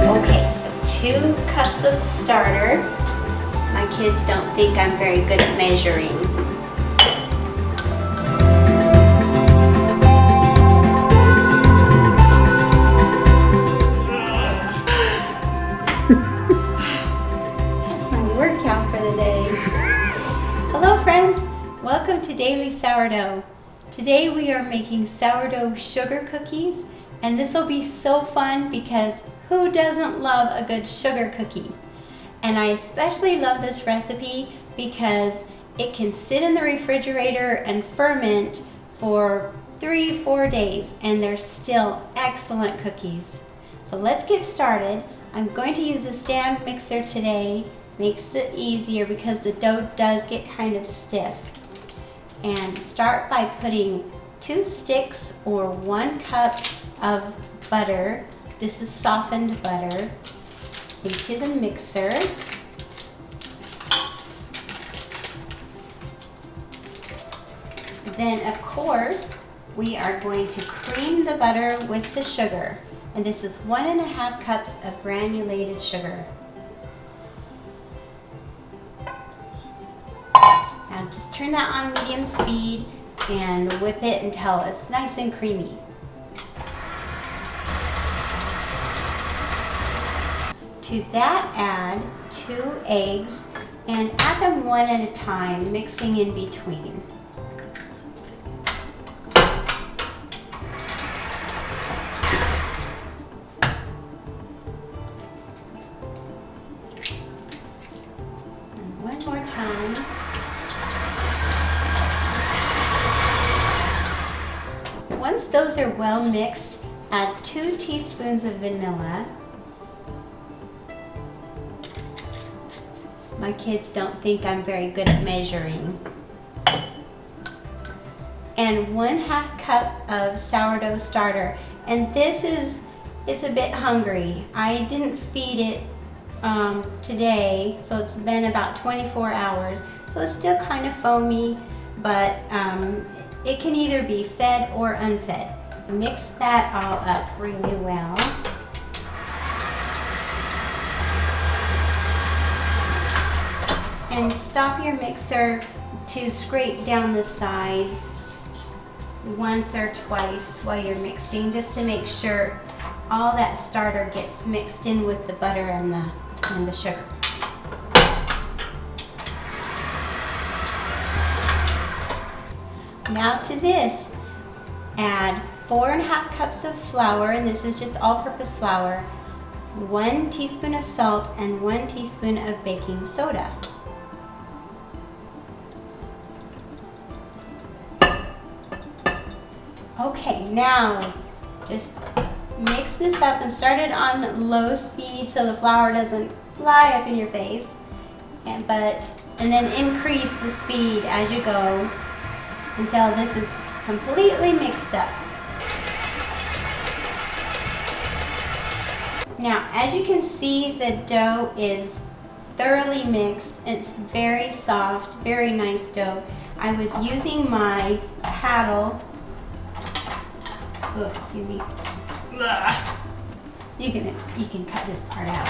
Okay, so 2 cups of starter. My kids don't think I'm very good at measuring. That's my workout for the day. Hello friends, welcome to Daily Sourdough. Today we are making sourdough sugar cookies, and this will be so fun because who doesn't love a good sugar cookie? And I especially love this recipe because it can sit in the refrigerator and ferment for 3-4 days and they're still excellent cookies. So let's get started. I'm going to use a stand mixer today. Makes it easier because the dough does get kind of stiff. And start by putting 2 sticks or 1 cup of butter, this is softened butter, into the mixer. Then of course we are going to cream the butter with the sugar, and this is 1.5 cups of granulated sugar. Now just turn that on medium speed and whip it until it's nice and creamy. To that add 2 eggs and add them one at a time, mixing in between. And one more time. Once those are well mixed, add 2 teaspoons of vanilla. My kids don't think I'm very good at measuring. And 1/2 cup of sourdough starter. And it's a bit hungry. I didn't feed it today, so it's been about 24 hours. So it's still kind of foamy, but it can either be fed or unfed. Mix that all up really well. And stop your mixer to scrape down the sides once or twice while you're mixing, just to make sure all that starter gets mixed in with the butter and the sugar. Now to this, add 4.5 cups of flour, and this is just all-purpose flour, 1 teaspoon of salt, and 1 teaspoon of baking soda. Okay, now just mix this up and start it on low speed so the flour doesn't fly up in your face, and then increase the speed as you go until this is completely mixed up. Now, as you can see, the dough is thoroughly mixed. It's very soft, very nice dough. I was using my paddle. Oh, excuse me. You can cut this part out.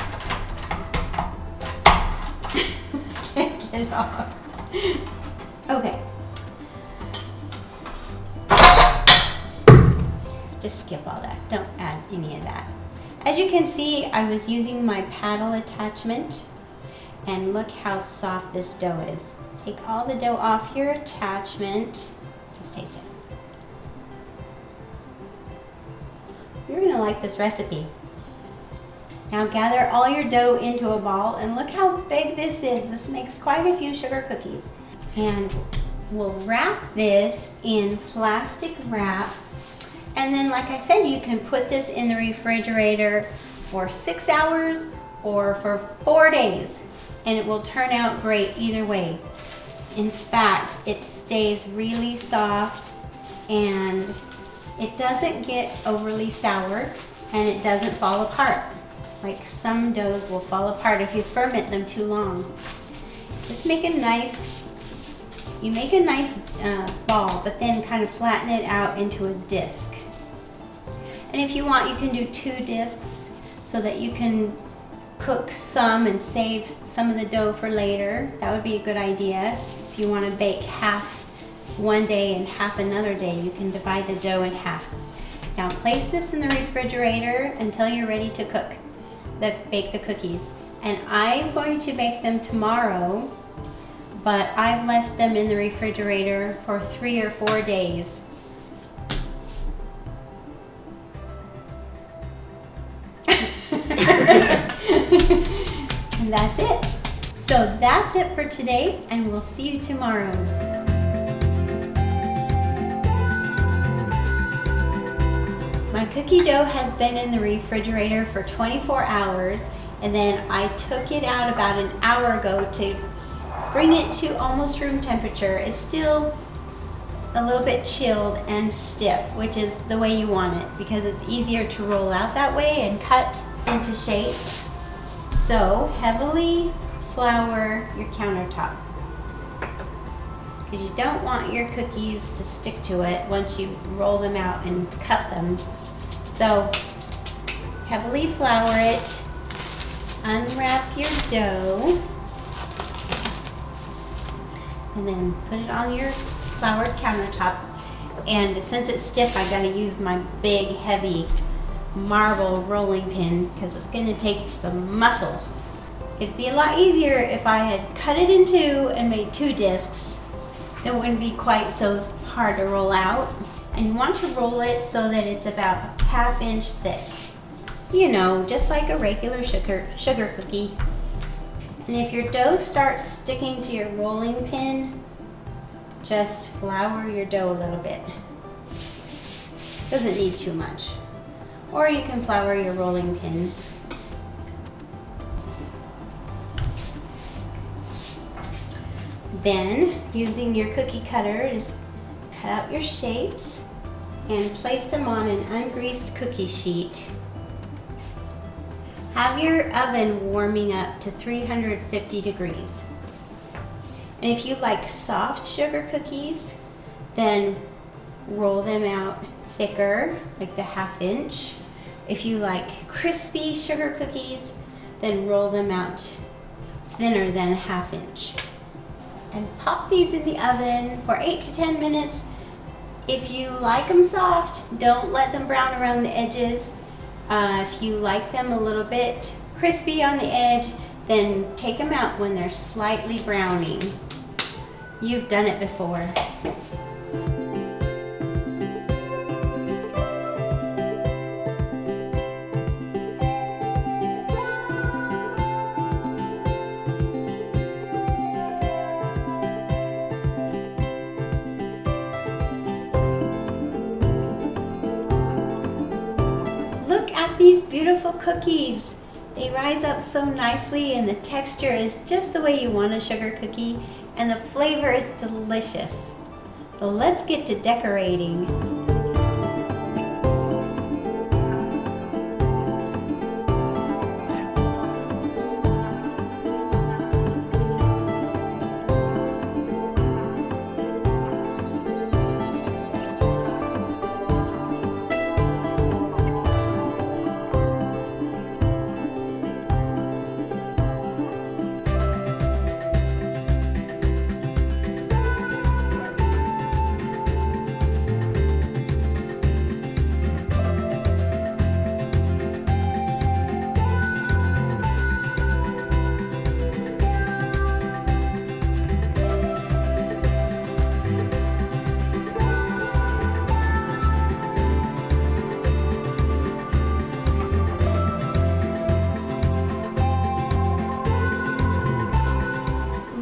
Can't get it off. Okay. Just skip all that. Don't add any of that. As you can see, I was using my paddle attachment, and look how soft this dough is. Take all the dough off your attachment. Let's taste it. You're gonna like this recipe. Now gather all your dough into a ball, and look how big this is. This makes quite a few sugar cookies. And we'll wrap this in plastic wrap. And then, like I said, you can put this in the refrigerator for 6 hours or for 4 days, and it will turn out great either way. In fact, it stays really soft, and it doesn't get overly sour, and it doesn't fall apart. Like some doughs will fall apart if you ferment them too long. Just make a nice ball, but then kind of flatten it out into a disc. And if you want, you can do 2 discs so that you can cook some and save some of the dough for later. That would be a good idea. If you want to bake half one day and half another day, you can divide the dough in half. Now place this in the refrigerator until you're ready to bake the cookies. And I'm going to bake them tomorrow, but I've left them in the refrigerator for 3 or 4 days. And that's it. So that's it for today, and we'll see you tomorrow. My cookie dough has been in the refrigerator for 24 hours, and then I took it out about an hour ago to bring it to almost room temperature. It's still a little bit chilled and stiff, which is the way you want it because it's easier to roll out that way and cut into shapes. So heavily flour your countertop because you don't want your cookies to stick to it once you roll them out and cut them. So heavily flour it, unwrap your dough, and then put it on your floured countertop. And since it's stiff, I gotta use my big heavy marble rolling pin because it's gonna take some muscle. It'd be a lot easier if I had cut it in 2 and made 2 discs. It wouldn't be quite so hard to roll out. And you want to roll it so that it's about a ½ inch thick. You know, just like a regular sugar cookie. And if your dough starts sticking to your rolling pin, just flour your dough a little bit. Doesn't need too much. Or you can flour your rolling pin. Then, using your cookie cutter, just cut out your shapes and place them on an ungreased cookie sheet. Have your oven warming up to 350 degrees. And if you like soft sugar cookies, then roll them out thicker, like the ½ inch. If you like crispy sugar cookies, then roll them out thinner than ½ inch. And pop these in the oven for 8 to 10 minutes. If you like them soft, don't let them brown around the edges. If you like them a little bit crispy on the edge, then take them out when they're slightly browning. You've done it before. Look at these beautiful cookies. They rise up so nicely and the texture is just the way you want a sugar cookie and the flavor is delicious. So let's get to decorating.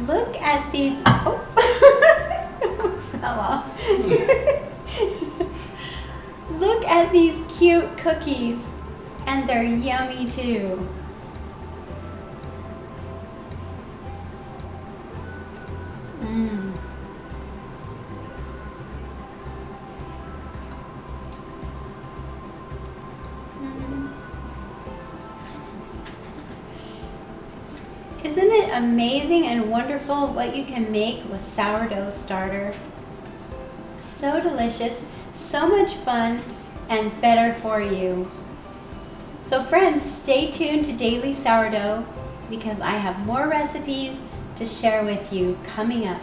Look at these, oh, almost fell off. Look at these cute cookies, and they're yummy too. Isn't it amazing and wonderful what you can make with sourdough starter? So delicious, so much fun, and better for you. So friends, stay tuned to Daily Sourdough because I have more recipes to share with you coming up.